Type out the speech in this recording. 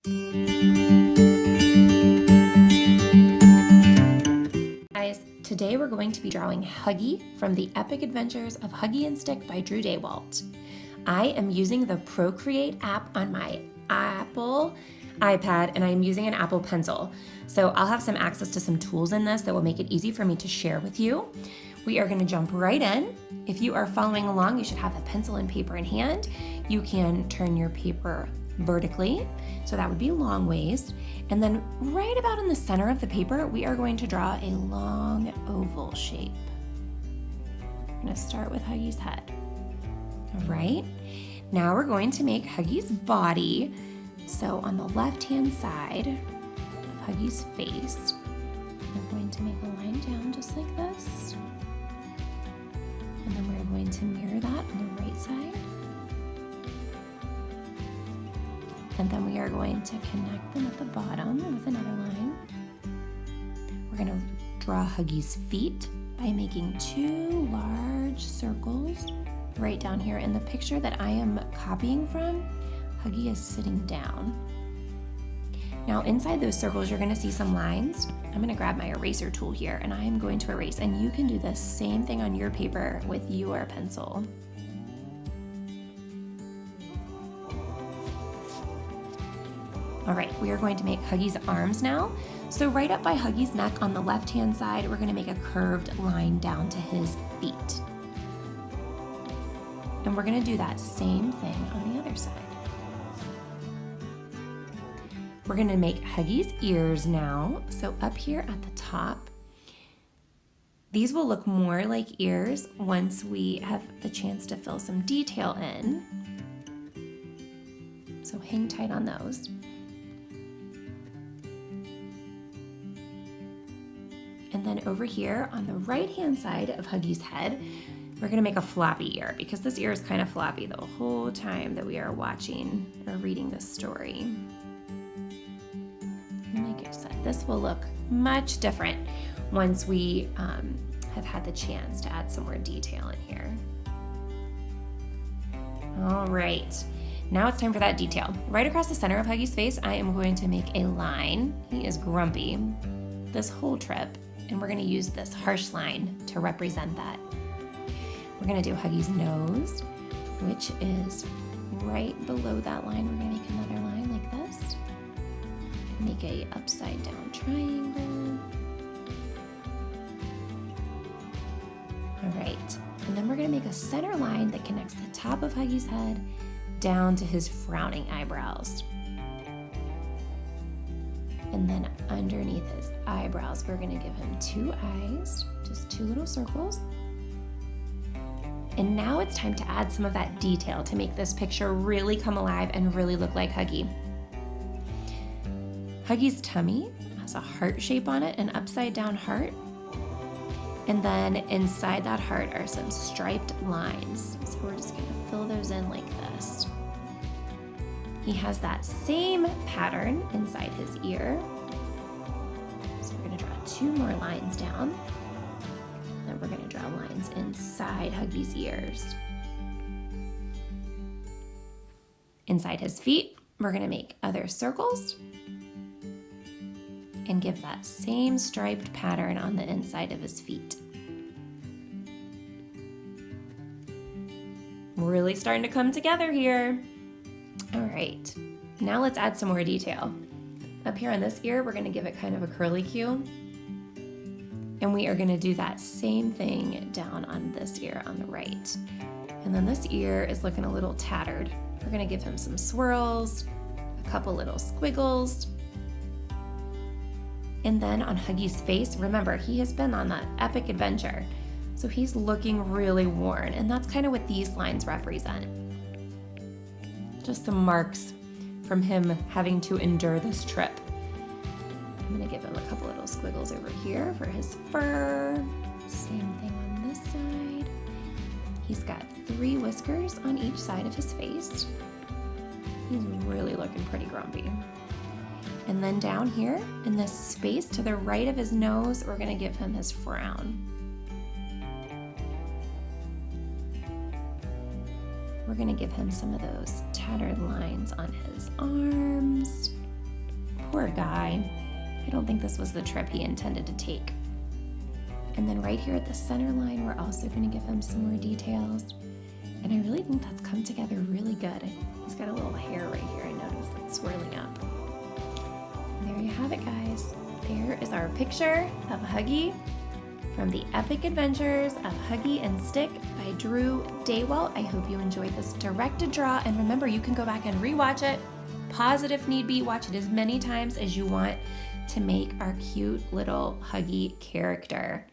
Guys, today we're going to be drawing Huggie from the Epic Adventures of Huggie and Stick by Drew Daywalt. I am using the Procreate app on my Apple iPad, and I'm using an Apple Pencil. So I'll have some access to some tools in this that will make it easy for me to share with you. We are going to jump right in. If you are following along, you should have a pencil and paper in hand. You can turn your paper vertically, so that would be long ways. And then right about in the center of the paper, we are going to draw a long oval shape. We're going to start with Huggie's head. All right, now we're going to make Huggie's body. So on the left-hand side of Huggie's face, we're going to make a line down just like this. And then we're going to mirror that on the right side. And then we are going to connect them at the bottom with another line. We're going to draw Huggie's feet by making 2 large circles right down here. In the picture that I am copying from, Huggie is sitting down. Now inside those circles, you're going to see some lines. I'm going to grab my eraser tool here and I am going to erase. And you can do the same thing on your paper with your pencil. All right, we are going to make Huggie's arms now. So right up by Huggie's neck on the left-hand side, we're going to make a curved line down to his feet. And we're going to do that same thing on the other side. We're going to make Huggie's ears now. So up here at the top, these will look more like ears once we have the chance to fill some detail in. So hang tight on those. And then over here on the right-hand side of Huggie's head, we're going to make a floppy ear because this ear is kind of floppy the whole time that we are watching or reading this story. And like I said, this will look much different once we have had the chance to add some more detail in here. All right, now it's time for that detail. Right across the center of Huggie's face, I am going to make a line. He is grumpy this whole trip, and we're going to use this harsh line to represent that. We're going to do Huggie's nose, which is right below that line. We're going to make another line like this. Make a upside down triangle. All right, and then we're going to make a center line that connects the top of Huggie's head down to his frowning eyebrows. And then underneath his eyebrows, we're going to give him 2 eyes, just 2 little circles. And now it's time to add some of that detail to make this picture really come alive and really look like Huggie. Huggie's tummy has a heart shape on it, an upside down heart. And then inside that heart are some striped lines. So we're just going to fill those in like this. He has that same pattern inside his ear. So we're going to draw 2 more lines down. Then we're going to draw lines inside Huggie's ears. Inside his feet, we're going to make other circles and give that same striped pattern on the inside of his feet. Really starting to come together here. All right, now let's add some more detail. Up here on this ear, we're gonna give it kind of a curly cue. And we are gonna do that same thing down on this ear on the right. And then this ear is looking a little tattered. We're gonna give him some swirls, a couple little squiggles. And then on Huggie's face, remember, he has been on that epic adventure. So he's looking really worn, and that's kind of what these lines represent. Just some marks from him having to endure this trip. I'm gonna give him a couple little squiggles over here for his fur. Same thing on this side. He's got 3 whiskers on each side of his face. He's really looking pretty grumpy. And then down here in this space to the right of his nose, we're gonna give him his frown. We're gonna give him some of those tattered lines on his arms. Poor guy. I don't think this was the trip he intended to take. And then right here at the center line, we're also going to give him some more details. And I really think that's come together really good. He's got a little hair right here, I noticed, that's swirling up. And there you have it, guys. There is our picture of Huggie from the Epic Adventures of Huggie and Stick by Drew Daywalt. I hope you enjoyed this directed draw. And remember, you can go back and rewatch it. Pause it if need be. Watch it as many times as you want to make our cute little Huggie character.